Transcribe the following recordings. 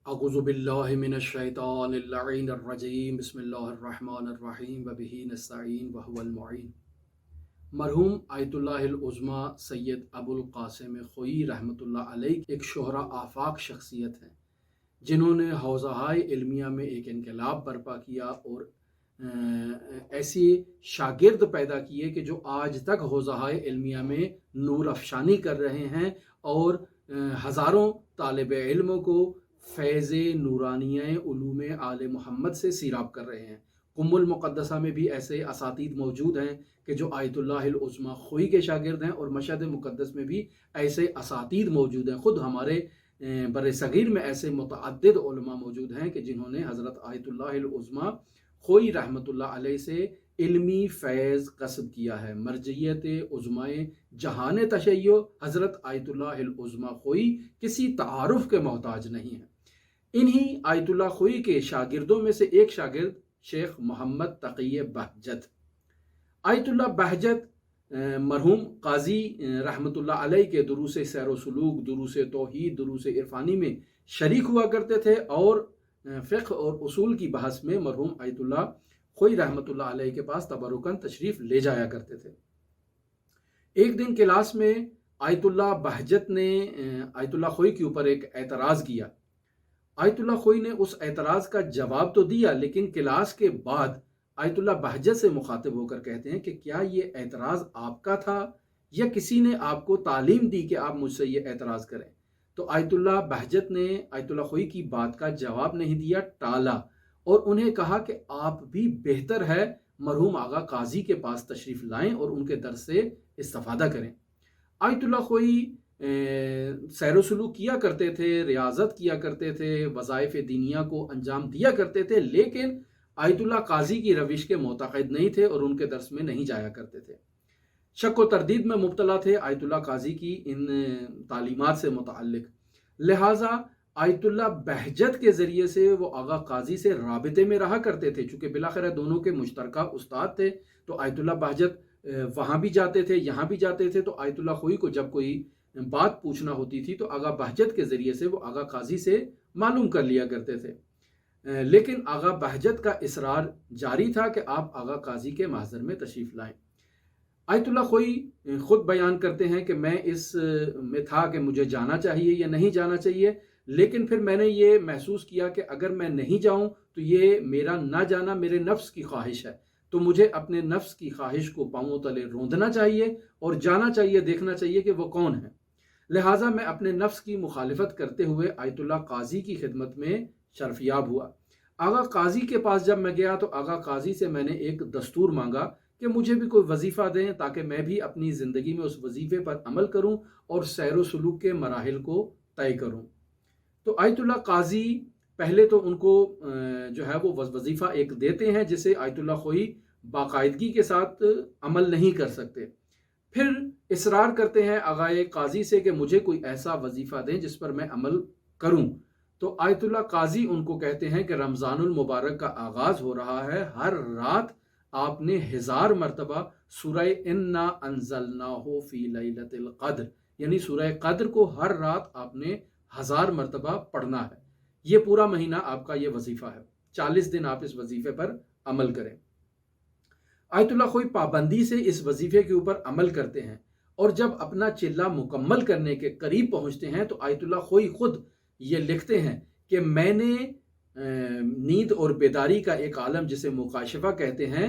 अऊज़ु बिल्लाहि मिनश शैतानिर लईनिर रजीम बिस्मिल्लाहिर रहमानिर रहीम व बिही नस्तईन व हुवल मुईन। मरहूम आयतुल्लाहिल उज़्मा सैयद अबुल क़ासिम ख़ोई रहमतुल्लाह अलैह एक शोहरा आफाक शख्सियत हैं, जिन्होंने हौज़ाए इल्मिया में एक इनकलाब बर्पा किया और ऐसी शागिर्द पैदा किए कि जो आज तक हौज़ाए इल्मिया में नूर अफशानी कर रहे हैं और हज़ारों तालिब इल्म को फैज़ नूरानिया उलूम आले मोहम्मद से सीराब कर रहे हैं। कुम्मुल मुक़द्दसा में भी ऐसे असातीद मौजूद हैं कि जो आयतुल्लाहिल उज़्मा ख़ोई के शागिर्द हैं, और मशहद मुक़द्दस में भी ऐसे असातीद मौजूद हैं। ख़ुद हमारे बर सग़ीर में ऐसे मुतअद्दिद उलमा मौजूद हैं कि जिन्होंने हज़रत आयतुल्लाहिल उज़्मा ख़ोई रहमतुल्लाह अलैह से इल्मी फैज़ कसब किया है। मरजियत उज़्माए जहान तशय्यो हज़रत आयतुल्लाहिल उज़्मा ख़ोई किसी तारुफ़ के मोहताज नहीं है। इन्हीं आयतुल्लाह ख़ोई के शागिर्दों में से एक शागिर्द शेख मोहम्मद तक़ी बहजत। आयतुल्लाह बहजत मरहूम काजी रहमतुल्लाह अलैह के दुरूस सैर व सुलूक, दुरूस तौहीद, दुरूस इरफानी में शरीक हुआ करते थे और फ़िक़्ह और उसूल की बहस में मरहूम आयतुल्लाह ख़ोई रहमतुल्लाह अलैह के पास तबरुकन तशरीफ़ ले जाया करते थे। एक दिन क्लास में आयतुल्लाह बहजत ने आयतुल्लाह ख़ोई के ऊपर एक एतराज़ किया। आयतुल्लाह ख़ोई ने उस एतराज़ का जवाब तो दिया, लेकिन क्लास के बाद आयतुल्लाह बहजत से मुखातिब होकर कहते हैं कि क्या ये एतराज़ आपका था या किसी ने आपको तालीम दी कि आप मुझसे ये एतराज़ करें? तो आयतुल्लाह बहजत ने आयतुल्लाह ख़ोई की बात का जवाब नहीं दिया, टाला और उन्हें कहा कि आप भी बेहतर है मरहूम आगा काजी के पास तशरीफ़ लाएं और उनके दर्स से इस्तिफ़ादा करें। आयतुल्लाह ख़ोई सैर व सुलूक किया करते थे, रियाज़त किया करते थे, वज़ाइफ़ दीनिया को अंजाम दिया करते थे, लेकिन आयतुल्लाह काजी की रविश के मोतक़िद नहीं थे और उनके दर्स में नहीं जाया करते थे। शक व तरदीद में मुब्तला थे आयतुल्लाह काजी की इन तालीमात से मुतअल्लिक़। लिहाजा आयतुल्लाह बहजत के ज़रिए से वो आगा काजी से राबिते में रहा करते थे। चूँकि बिलाखिर दोनों के मुश्तरका उस्ताद थे, तो आयतुल्लाह बहजत वहाँ भी जाते थे, यहाँ भी जाते थे। तो आयतुल्लाह ख़ोई को जब कोई बात पूछना होती थी तो आगा बहजत के ज़रिए से वो आगा काजी से मालूम कर लिया करते थे। लेकिन आगा बहजत का इसरार जारी था कि आप आगा काजी के महज़र में तशरीफ़ लाएं। आयतुल्लाह ख़ोई ख़ुद बयान करते हैं कि मैं इस में था कि मुझे जाना चाहिए या नहीं जाना चाहिए, लेकिन फिर मैंने ये महसूस किया कि अगर मैं नहीं जाऊं तो ये मेरा ना जाना मेरे नफ्स की ख्वाहिश है, तो मुझे अपने नफ्स की ख्वाहिश को पांवों तले रौंदना चाहिए और जाना चाहिए, देखना चाहिए कि वो कौन है। लिहाजा मैं अपने नफ्स की मुखालिफत करते हुए आयतुल्लाह काजी की खिदमत में शर्फयाब हुआ। आगा काजी के पास जब मैं गया तो आगा काजी से मैंने एक दस्तूर मांगा कि मुझे भी कोई वजीफ़ा दें ताकि मैं भी अपनी ज़िंदगी में उस वजीफ़े पर अमल करूं और सैर व सुलूक के मराहिल को तय करूं। तो आयतुल्लाह काजी पहले तो उनको जो है वो वजीफ़ा एक देते हैं जिसे आयतुल्लाह ख़ोई बाकायदगी के साथ अमल नहीं कर सकते। फिर इसरार करते हैं आगाए काजी से कि मुझे कोई ऐसा वजीफ़ा दें जिस पर मैं अमल करूं। तो आयतुल्लाह काजी उनको कहते हैं कि रमज़ानुल मुबारक का आगाज़ हो रहा है, हर रात आपने 1000 मरतबा सूरह इन्ना अंज़लनाहु फ़ी लैलतिल क़द्र यानी सूरह क़द्र को हर रात आपने 1000 मरतबा पढ़ना है। ये पूरा महीना आपका ये वजीफ़ा है, 40 दिन आप इस वजीफ़े पर अमल करें। आयतुल्लाह ख़ोई पाबंदी से इस वजीफ़े के ऊपर अमल करते हैं और जब अपना चिल्ला मुकम्मल करने के करीब पहुँचते हैं तो आयतुल्लाह ख़ोई ख़ुद ये लिखते हैं कि मैंने नींद और बेदारी का एक आलम जिसे मुकाशफा कहते हैं,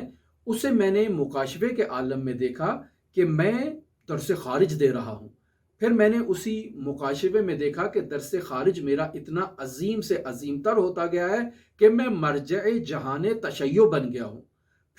उसे मैंने मुकाशफे के आलम में देखा कि मैं दर्स खारिज दे रहा हूँ। फिर मैंने उसी मुकाशफे में देखा कि दर्स खारिज मेरा इतना अजीम से अजीम तर होता गया है कि मैं मरजए जहान तशय्यो बन गया हूँ।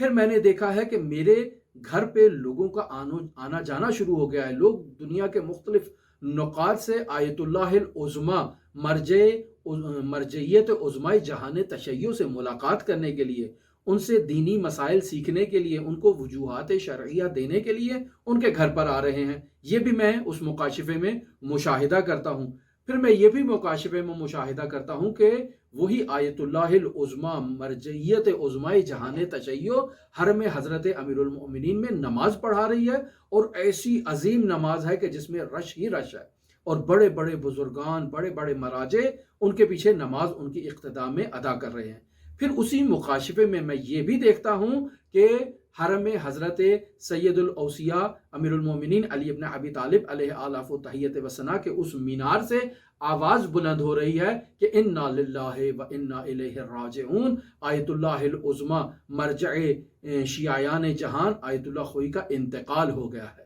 फिर मैंने देखा है कि मेरे घर पे लोगों का आना जाना शुरू हो गया है। लोग दुनिया के मुख्तलिफ नुकात से आयतुल्लाहिल उज़्मा मरजइयत उज़्माए जहान तशय्यो से मुलाकात करने के लिए, उनसे दीनी मसाइल सीखने के लिए, उनको वजूहात शरइया देने के लिए उनके घर पर आ रहे हैं। ये भी मैं उस मुकाशफे में मुशाहिदा करता हूँ। फिर मैं ये भी मुकाशफे में मुशाहिदा करता हूँ कि वही आयतुल्लाहिल उज़्मा मरजइयत उज़्माए जहान तशय्यो हरम हज़रत अमीरुल मोमिनीन में नमाज पढ़ा रही है और ऐसी अजीम नमाज है कि जिसमें रश ही रश है। اور بڑے بڑے بزرگان، بڑے بڑے مراجع ان کے پیچھے نماز ان کی اقتداء میں ادا کر رہے ہیں۔ پھر اسی مکاشفے میں میں یہ بھی دیکھتا ہوں کہ حرم حضرت سید الاوصیاء امیر المومنین علی ابن ابی طالب علیہ آلاف و تحیت و ثنا کے اس مینار سے آواز بلند ہو رہی ہے کہ انا للہ و انا الیہ راجعون، آیت اللہ العظمی مرجع شیعیان جہان آیت اللہ خوئی کا انتقال ہو گیا ہے۔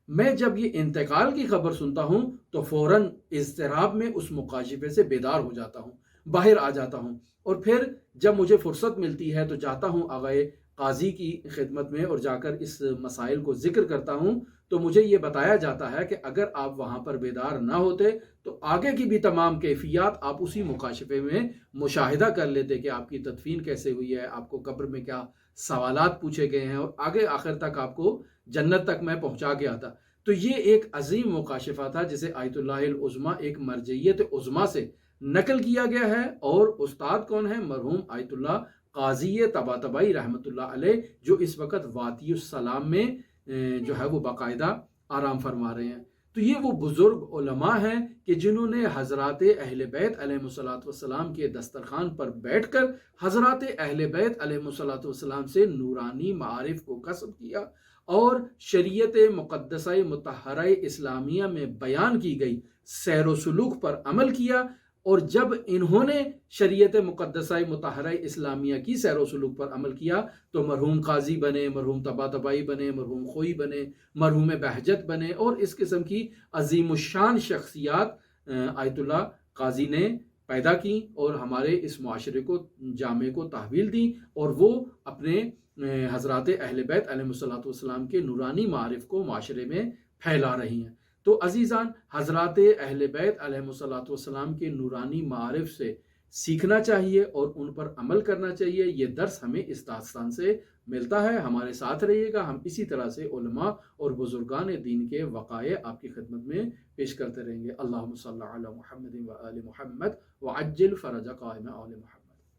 میں جب یہ انتقال کی خبر سنتا ہوں تو فوراً اضطراب میں اس مکاشفے سے بیدار ہو جاتا ہوں، باہر آ جاتا ہوں، اور پھر جب مجھے فرصت ملتی ہے تو جاتا ہوں آغائے قاضی کی خدمت میں اور جا کر اس مسائل کو ذکر کرتا ہوں۔ تو مجھے یہ بتایا جاتا ہے کہ اگر آپ وہاں پر بیدار نہ ہوتے تو آگے کی بھی تمام کیفیات آپ اسی مکاشفے میں مشاہدہ کر لیتے کہ آپ کی تدفین کیسے ہوئی ہے، آپ کو قبر میں کیا سوالات پوچھے گئے ہیں، اور آگے آخر تک آپ کو جنت تک میں پہنچا گیا تھا۔ تو یہ ایک عظیم مکاشفہ تھا جسے آیت اللہ العظمی ایک مرجعیت عظمی سے نقل کیا گیا ہے، اور استاد کون ہے؟ مرحوم آیت اللہ قاضی طباطبائی رحمۃ اللہ علیہ، جو اس وقت وادی السلام میں جو ہے وہ باقاعدہ آرام فرما رہے ہیں۔ تو یہ وہ بزرگ علماء ہیں کہ جنہوں نے حضرات اہل بیت علیہ الصلوۃ والسلام کے دسترخوان پر بیٹھ کر حضرات اہل بیت علیہ الصلوۃ والسلام سے نورانی معارف کو کسب کیا اور شریعت مقدسہ مطہرہ اسلامیہ میں بیان کی گئی سیر و سلوک پر عمل کیا، اور جب انہوں نے شریعت مقدسہ مطہرہ اسلامیہ کی سیر و سلوک پر عمل کیا تو مرحوم قاضی بنے، مرحوم طباطبائی بنے، مرحوم خوئی بنے، مرحوم بہجت بنے، اور اس قسم کی عظیم الشان شخصیات آیت اللہ قاضی نے پیدا کی اور ہمارے اس معاشرے کو، جامعے کو تحویل دی، اور وہ اپنے حضرات اہل بیت علیہ الصلوۃ والسلام کے نورانی معارف کو معاشرے میں پھیلا رہی ہیں۔ تو عزیزان، حضرات اہل بیت علیہ الصلوۃ والسلام کے نورانی معارف سے سیکھنا چاہیے اور ان پر عمل کرنا چاہیے۔ یہ درس ہمیں اس داستان سے ملتا ہے۔ ہمارے ساتھ رہیے گا، ہم اسی طرح سے علماء اور بزرگان دین کے وقائع آپ کی خدمت میں پیش کرتے رہیں گے۔ اللہم صلی علی محمد و آل محمد وعجل فرج قائم آل محمد۔